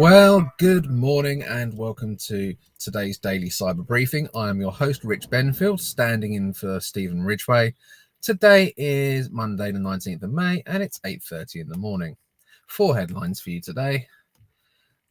Well, good morning and welcome to today's daily cyber briefing. I am your host, Rich Benfield, standing in for Stephen Ridgway. Today is Monday, the 19th of May, and it's 8:30 in the morning. 4 headlines for you today.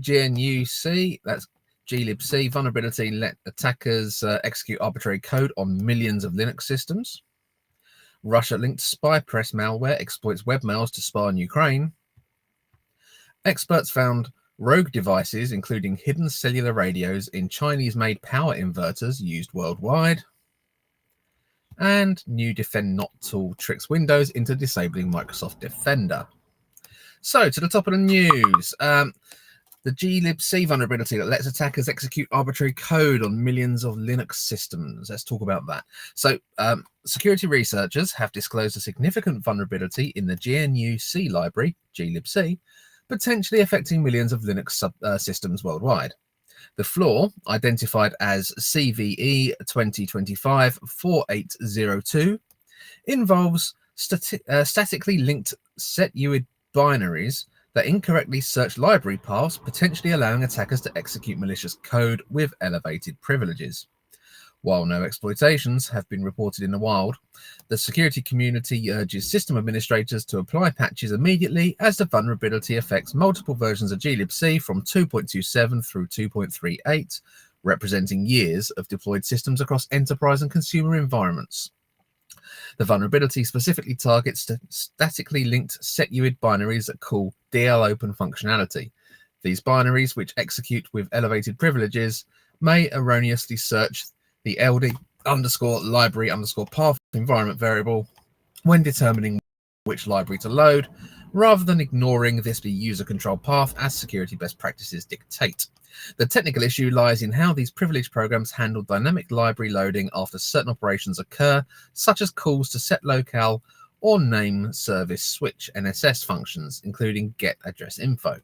GNUC, that's glibc, vulnerability let attackers execute arbitrary code on millions of Linux systems. Russia-linked SpyPress Malware exploits webmails to spy on Ukraine. Experts found rogue devices, including hidden cellular radios in Chinese-made power inverters used worldwide. And new Defendnot Tool tricks Windows into disabling Microsoft Defender. So, to the top of the news. The glibc vulnerability that lets attackers execute arbitrary code on millions of Linux systems. Let's talk about that. So, security researchers have disclosed a significant vulnerability in the GNU-C library, glibc, potentially affecting millions of Linux systems worldwide. The flaw, identified as CVE 2025-4802, involves statically linked set UID binaries that incorrectly search library paths, potentially allowing attackers to execute malicious code with elevated privileges. While no exploitations have been reported in the wild, the security community urges system administrators to apply patches immediately, as the vulnerability affects multiple versions of glibc from 2.27 through 2.38, representing years of deployed systems across enterprise and consumer environments. The vulnerability specifically targets statically linked set UID binaries that call DL open functionality. These binaries, which execute with elevated privileges, may erroneously search the ld_library_path environment variable when determining which library to load, rather than ignoring this user control path as security best practices dictate. The technical issue lies in how these privileged programs handle dynamic library loading after certain operations occur, such as calls to set locale or name service switch NSS functions, including get address info.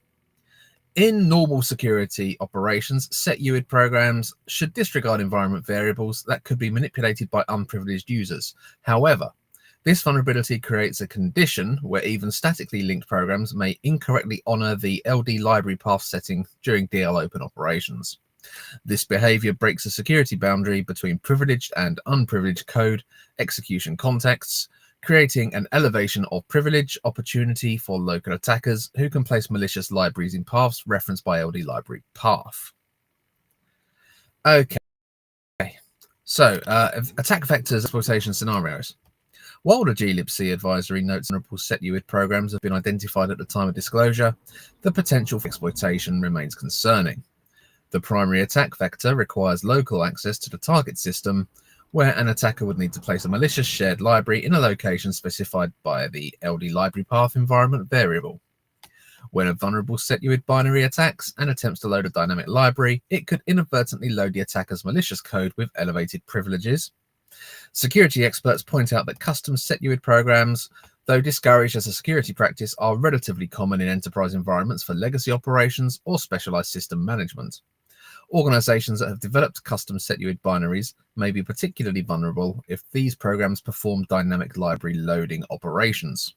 In normal security operations, set UID programs should disregard environment variables that could be manipulated by unprivileged users. However, this vulnerability creates a condition where even statically linked programs may incorrectly honor the LD library path setting during DL open operations. This behavior breaks the security boundary between privileged and unprivileged code execution contexts, creating an elevation of privilege opportunity for local attackers who can place malicious libraries in paths referenced by LD library path. Okay, so attack vectors exploitation scenarios. While the glibc advisory notes vulnerable set UID programs have been identified at the time of disclosure, the potential for exploitation remains concerning. The primary attack vector requires local access to the target system, where an attacker would need to place a malicious shared library in a location specified by the LD library path environment variable. When a vulnerable set UID binary attacks and attempts to load a dynamic library, it could inadvertently load the attacker's malicious code with elevated privileges. Security experts point out that custom set UID programs, though discouraged as a security practice, are relatively common in enterprise environments for legacy operations or specialized system management. Organizations that have developed custom set UID binaries may be particularly vulnerable if these programs perform dynamic library loading operations.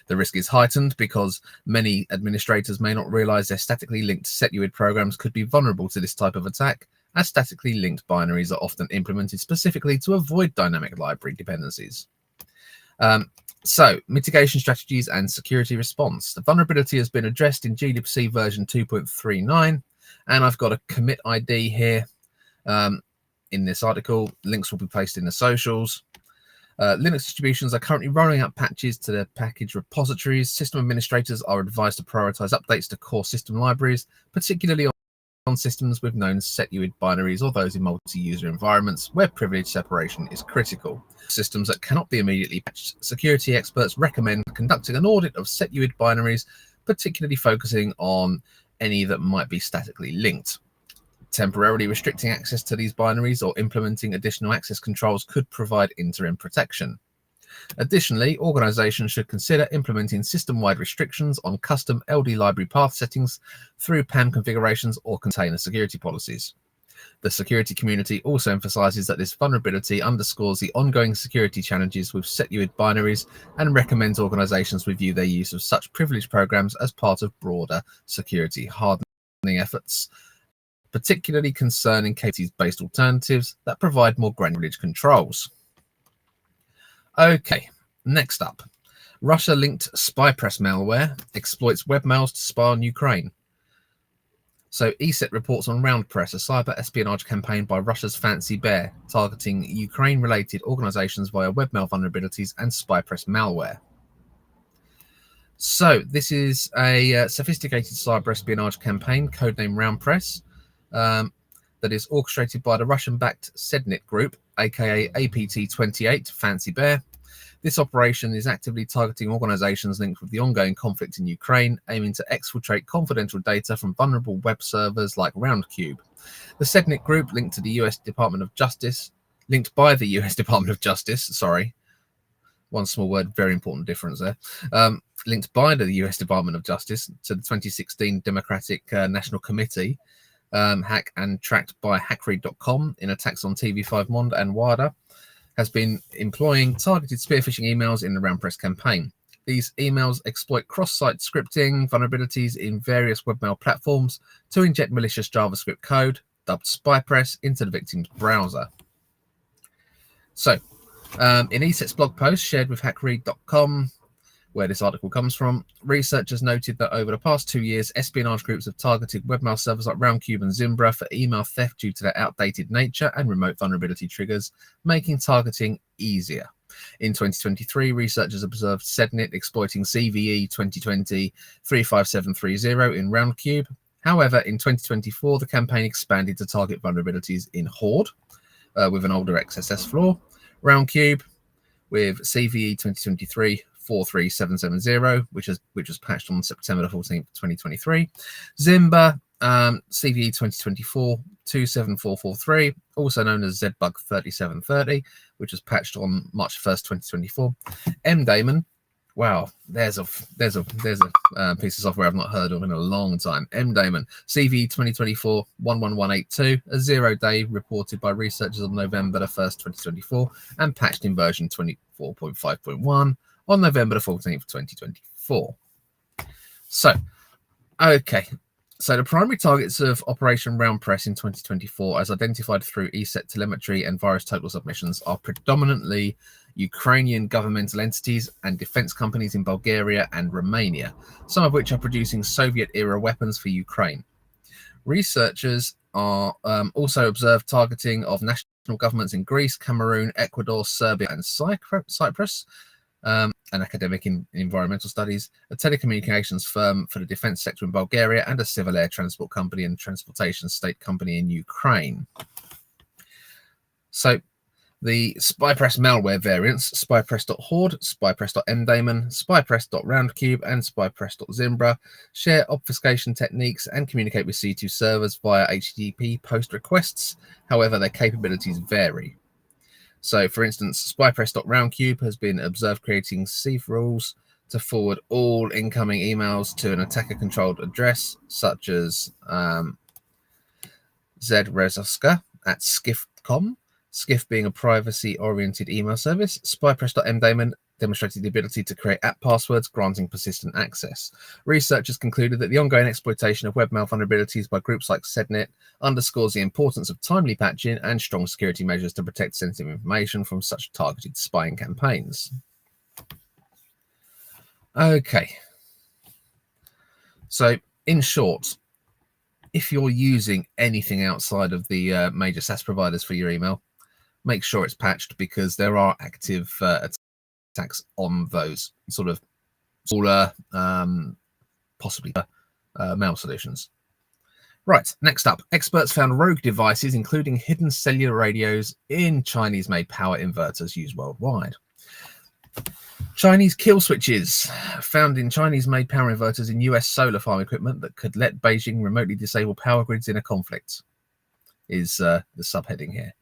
The risk is heightened because many administrators may not realize their statically linked set UID programs could be vulnerable to this type of attack, as statically linked binaries are often implemented specifically to avoid dynamic library dependencies. So, mitigation strategies and security response. The vulnerability has been addressed in glibc version 2.39, and I've got a commit ID here in this article. Links will be placed in the socials. Linux distributions are currently rolling out patches to their package repositories. System administrators are advised to prioritize updates to core system libraries, particularly on systems with known set UID binaries or those in multi-user environments where privilege separation is critical. Systems that cannot be immediately patched, security experts recommend conducting an audit of set UID binaries, particularly focusing on any that might be statically linked. Temporarily restricting access to these binaries or implementing additional access controls could provide interim protection. Additionally, organizations should consider implementing system-wide restrictions on custom LD library path settings through PAM configurations or container security policies. The security community also emphasizes that this vulnerability underscores the ongoing security challenges with set UID binaries and recommends organizations review their use of such privileged programs as part of broader security hardening. efforts, particularly concerning capabilities-based alternatives that provide more granular controls. Okay, next up. Russia-linked SpyPress malware exploits webmails to spy on Ukraine. So ESET reports on RoundPress, a cyber espionage campaign by Russia's Fancy Bear, targeting Ukraine-related organizations via webmail vulnerabilities and SpyPress malware. So this is a sophisticated cyber espionage campaign, codenamed RoundPress, that is orchestrated by the Russian-backed Defendnot group, aka APT-28 Fancy Bear. This operation is actively targeting organizations linked with the ongoing conflict in Ukraine, aiming to exfiltrate confidential data from vulnerable web servers like Roundcube. The Defendnot group, linked by the US Department of Justice, one small word, very important difference there, linked by the US Department of Justice to the 2016 Democratic National Committee, hack and tracked by hackread.com in attacks on TV5 Monde and WADA, has been employing targeted spear phishing emails in the RoundPress campaign. These emails exploit cross-site scripting vulnerabilities in various webmail platforms to inject malicious JavaScript code, dubbed SpyPress, into the victim's browser. So, in ESET's blog post shared with hackread.com, where this article comes from, researchers noted that over the past 2 years, espionage groups have targeted webmail servers like Roundcube and Zimbra for email theft due to their outdated nature and remote vulnerability triggers, making targeting easier. In 2023, researchers observed Defendnot exploiting CVE 2020-35730 in Roundcube. However, in 2024, the campaign expanded to target vulnerabilities in Horde, with an older XSS flaw, Roundcube with CVE 2023-43770, which was patched on September the 14th, 2023. Zimba, CVE 2024-27443, also known as ZBug 3730, which was patched on March 1st, 2024. MDaemon, wow, there's a piece of software I've not heard of in a long time. MDaemon, CVE 2024-11182, a 0-day reported by researchers on November the 1st, 2024, and patched in version 24.5.1 on November the 14th, 2024. So, okay. So the primary targets of Operation RoundPress in 2024, as identified through ESET telemetry and virus total submissions, are predominantly Ukrainian governmental entities and defense companies in Bulgaria and Romania, some of which are producing Soviet-era weapons for Ukraine. Researchers are also observed targeting of national governments in Greece, Cameroon, Ecuador, Serbia, and Cyprus. An academic in environmental studies, a telecommunications firm for the defense sector in Bulgaria, and a civil air transport company and transportation state company in Ukraine. So the SpyPress malware variants, SpyPress.horde, SpyPress.mdaemon, SpyPress.roundcube, and SpyPress.zimbra, share obfuscation techniques and communicate with C2 servers via HTTP post requests. However, their capabilities vary. So, for instance, SpyPress.roundcube has been observed creating CIF rules to forward all incoming emails to an attacker-controlled address, such as zrezoska at skiff.com, Skiff being a privacy-oriented email service. SpyPress.mdaemon demonstrated the ability to create app passwords, granting persistent access. Researchers concluded that the ongoing exploitation of webmail vulnerabilities by groups like Defendnot underscores the importance of timely patching and strong security measures to protect sensitive information from such targeted spying campaigns. Okay. So, in short, if you're using anything outside of the major SaaS providers for your email, make sure it's patched, because there are active attacks on those sort of smaller, possibly mail solutions. Right, next up, experts found rogue devices, including hidden cellular radios in Chinese-made power inverters used worldwide. Chinese kill switches found in Chinese-made power inverters in US solar farm equipment that could let Beijing remotely disable power grids in a conflict, is the subheading here.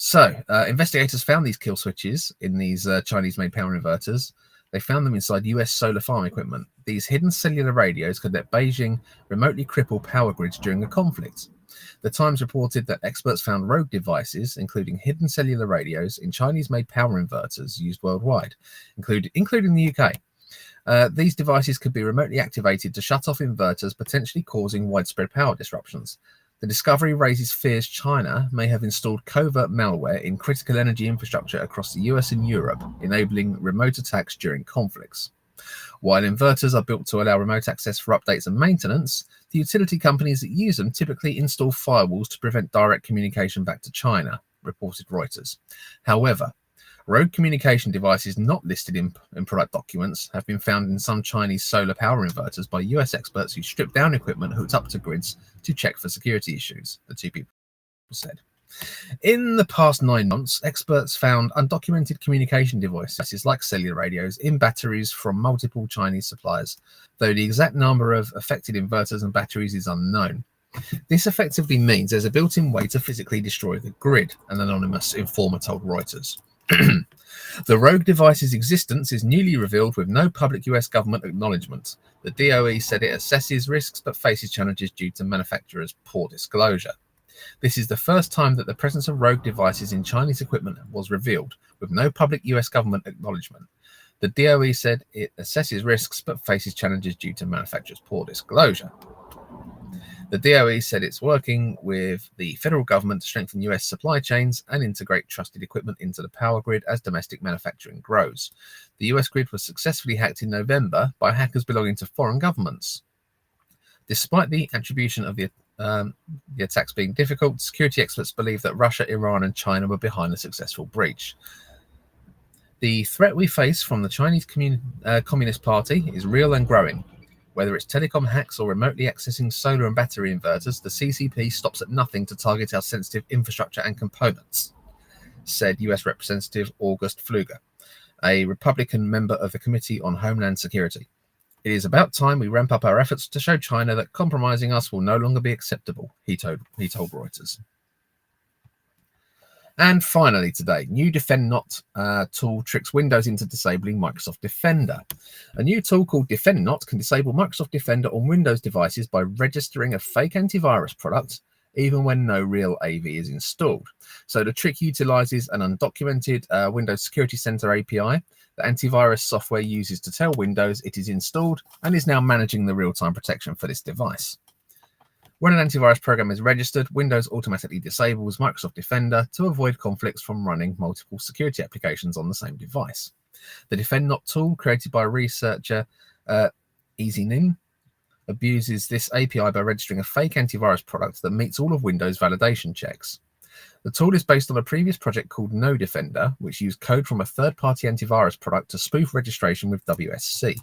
So, investigators found these kill switches in these Chinese-made power inverters. They found them inside US solar farm equipment. These hidden cellular radios could let Beijing remotely cripple power grids during a conflict. The Times reported that experts found rogue devices, including hidden cellular radios, in Chinese-made power inverters used worldwide, including the UK. These devices could be remotely activated to shut off inverters, potentially causing widespread power disruptions. The discovery raises fears China may have installed covert malware in critical energy infrastructure across the US and Europe, enabling remote attacks during conflicts. While inverters are built to allow remote access for updates and maintenance, the utility companies that use them typically install firewalls to prevent direct communication back to China, reported Reuters. However, rogue communication devices not listed in product documents have been found in some Chinese solar power inverters by US experts who stripped down equipment hooked up to grids to check for security issues, the two people said. In the past 9 months, experts found undocumented communication devices like cellular radios in batteries from multiple Chinese suppliers, though the exact number of affected inverters and batteries is unknown. This effectively means there's a built-in way to physically destroy the grid, an anonymous informer told Reuters. The rogue device's existence is newly revealed with no public US government acknowledgement. The DOE said it assesses risks but faces challenges due to manufacturers' poor disclosure. This is the first time that the presence of rogue devices in Chinese equipment was revealed, with no public US government acknowledgement. The DOE said it assesses risks but faces challenges due to manufacturers' poor disclosure. The DOE said it's working with the federal government to strengthen US supply chains and integrate trusted equipment into the power grid as domestic manufacturing grows. The US grid was successfully hacked in November by hackers belonging to foreign governments. Despite the attribution of the attacks being difficult, security experts believe that Russia, Iran, and China were behind the successful breach. The threat we face from the Chinese Communist Party is real and growing. Whether it's telecom hacks or remotely accessing solar and battery inverters, the CCP stops at nothing to target our sensitive infrastructure and components, said US Representative August Pfluger, a Republican member of the Committee on Homeland Security. It is about time we ramp up our efforts to show China that compromising us will no longer be acceptable, he told Reuters. And finally today, new Defendnot tool tricks Windows into disabling Microsoft Defender. A new tool called Defendnot can disable Microsoft Defender on Windows devices by registering a fake antivirus product, even when no real AV is installed. So the trick utilizes an undocumented Windows Security Center API that antivirus software uses to tell Windows it is installed and is now managing the real-time protection for this device. When an antivirus program is registered, Windows automatically disables Microsoft Defender to avoid conflicts from running multiple security applications on the same device. The Defendnot tool, created by researcher EasyNin, abuses this API by registering a fake antivirus product that meets all of Windows validation checks. The tool is based on a previous project called No Defender, which used code from a third-party antivirus product to spoof registration with WSC.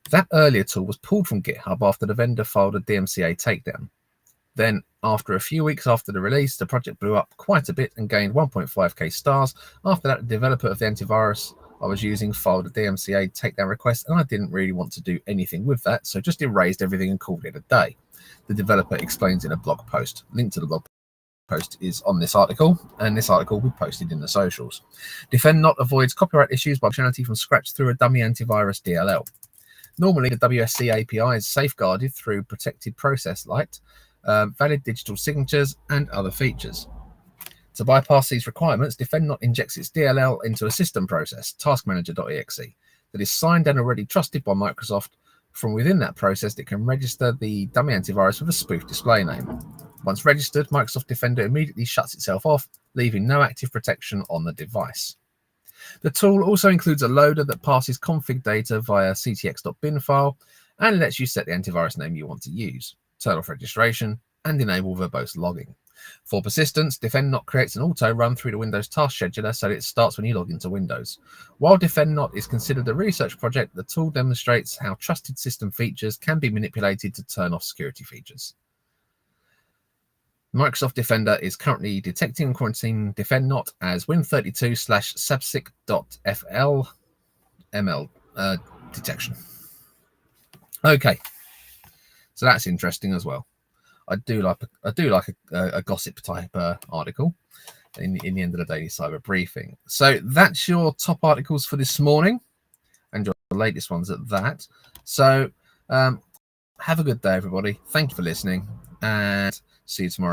That earlier tool was pulled from GitHub after the vendor filed a DMCA takedown. Then, after a few weeks after the release, the project blew up quite a bit and gained 1.5k stars. After that, the developer of the antivirus I was using filed a DMCA takedown request, and I didn't really want to do anything with that, so just erased everything and called it a day. The developer explains in a blog post. Link to the blog post is on this article, and this article will be posted in the socials. Defendnot avoids copyright issues by functionality from scratch through a dummy antivirus DLL. Normally, the WSC API is safeguarded through protected process light, valid digital signatures, and other features. To bypass these requirements, Defendnot injects its DLL into a system process, taskmanager.exe, that is signed and already trusted by Microsoft. From within that process, it can register the dummy antivirus with a spoof display name. Once registered, Microsoft Defender immediately shuts itself off, leaving no active protection on the device. The tool also includes a loader that passes config data via ctx.bin file and lets you set the antivirus name you want to use, turn off registration, and enable verbose logging. For persistence, Defendnot creates an auto run through the Windows task scheduler so that it starts when you log into Windows. While Defendnot is considered a research project, the tool demonstrates how trusted system features can be manipulated to turn off security features. Microsoft Defender is currently detecting and quarantining Defendnot as win32/sabsic.fl ML detection. Okay, so that's interesting as well. I do like a gossip type article in the end of the daily cyber briefing. So that's your top articles for this morning, and your latest ones at that. So have a good day, everybody. Thank you for listening, and see you tomorrow.